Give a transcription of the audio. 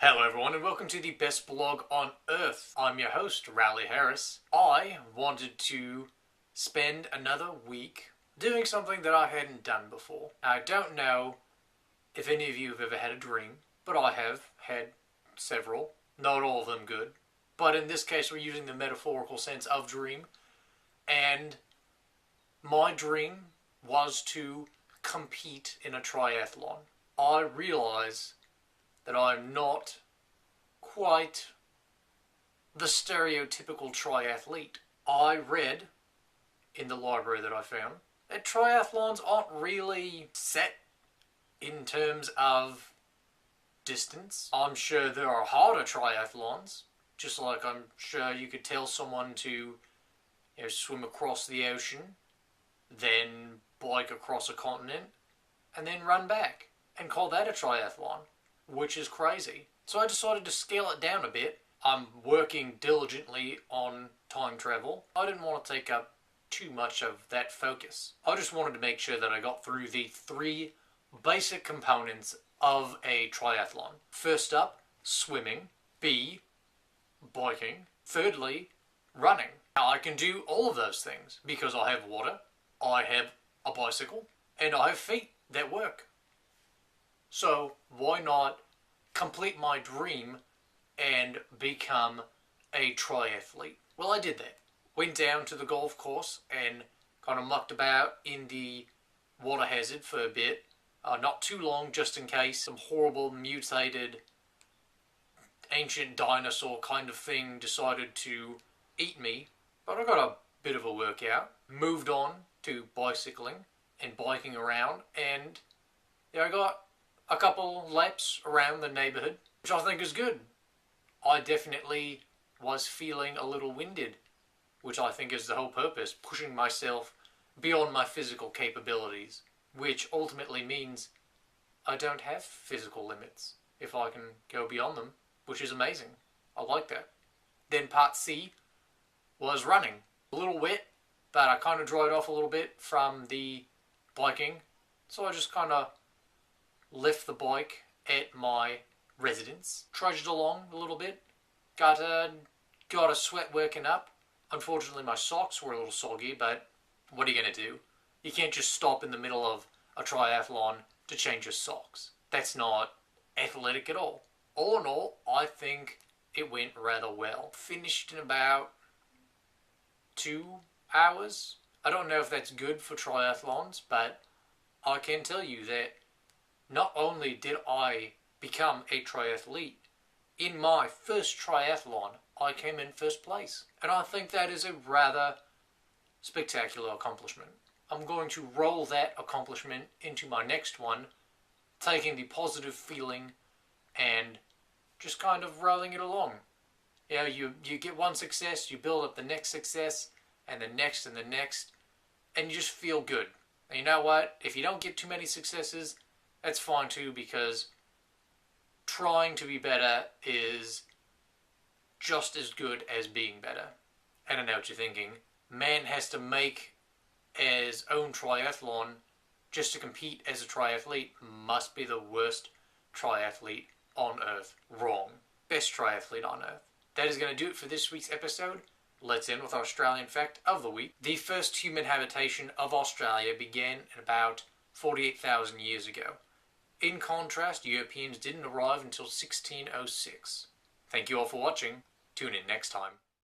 Hello everyone and welcome to the best blog on earth. I'm your host, Rowley Harris. I wanted to spend another week doing something that I hadn't done before. I don't know if any of you have ever had a dream, but I have had several. Not all of them good. But in this case we're using the metaphorical sense of dream. And my dream was to compete in a triathlon. I realize that I'm not quite the stereotypical triathlete. I read in the library that I found that triathlons aren't really set in terms of distance. I'm sure there are harder triathlons, just like I'm sure you could tell someone to swim across the ocean, then bike across a continent, and then run back, and call that a triathlon, which is crazy. So I decided to scale it down a bit. I'm working diligently on time travel. I didn't want to take up too much of that focus. I just wanted to make sure that I got through the three basic components of a triathlon. First up, swimming. B, biking. Thirdly, running. Now I can do all of those things because I have water, I have a bicycle, and I have feet that work. So why not complete my dream and become a triathlete? Well, I did that. Went down to the golf course and kind of mucked about in the water hazard for a bit. Not too long, just in case some horrible mutated ancient dinosaur kind of thing decided to eat me. But I got a bit of a workout. Moved on to bicycling and biking around, and I got a couple laps around the neighbourhood, which I think is good. I definitely was feeling a little winded, which I think is the whole purpose, pushing myself beyond my physical capabilities, which ultimately means I don't have physical limits if I can go beyond them, which is amazing. I like that. Then part C was running. A little wet, but I kind of dried off a little bit from the biking, so I just kind of left the bike at my residence, trudged along a little bit, got a sweat working up. Unfortunately my socks were a little soggy, but what are you going to do? You can't just stop in the middle of a triathlon to change your socks. That's not athletic at all. All in all, I think it went rather well. Finished in about 2 hours. I don't know if that's good for triathlons, but I can tell you that not only did I become a triathlete, in my first triathlon I came in first place. And I think that is a rather spectacular accomplishment. I'm going to roll that accomplishment into my next one, taking the positive feeling and just kind of rolling it along. You get one success, you build up the next success, and the next and the next, and you just feel good. And you know what? If you don't get too many successes, that's fine too, because trying to be better is just as good as being better. And I know what you're thinking. Man has to make his own triathlon just to compete as a triathlete. Must be the worst triathlete on earth. Wrong. Best triathlete on earth. That is going to do it for this week's episode. Let's end with our Australian fact of the week. The first human habitation of Australia began in about 48,000 years ago. In contrast, Europeans didn't arrive until 1606. Thank you all for watching. Tune in next time.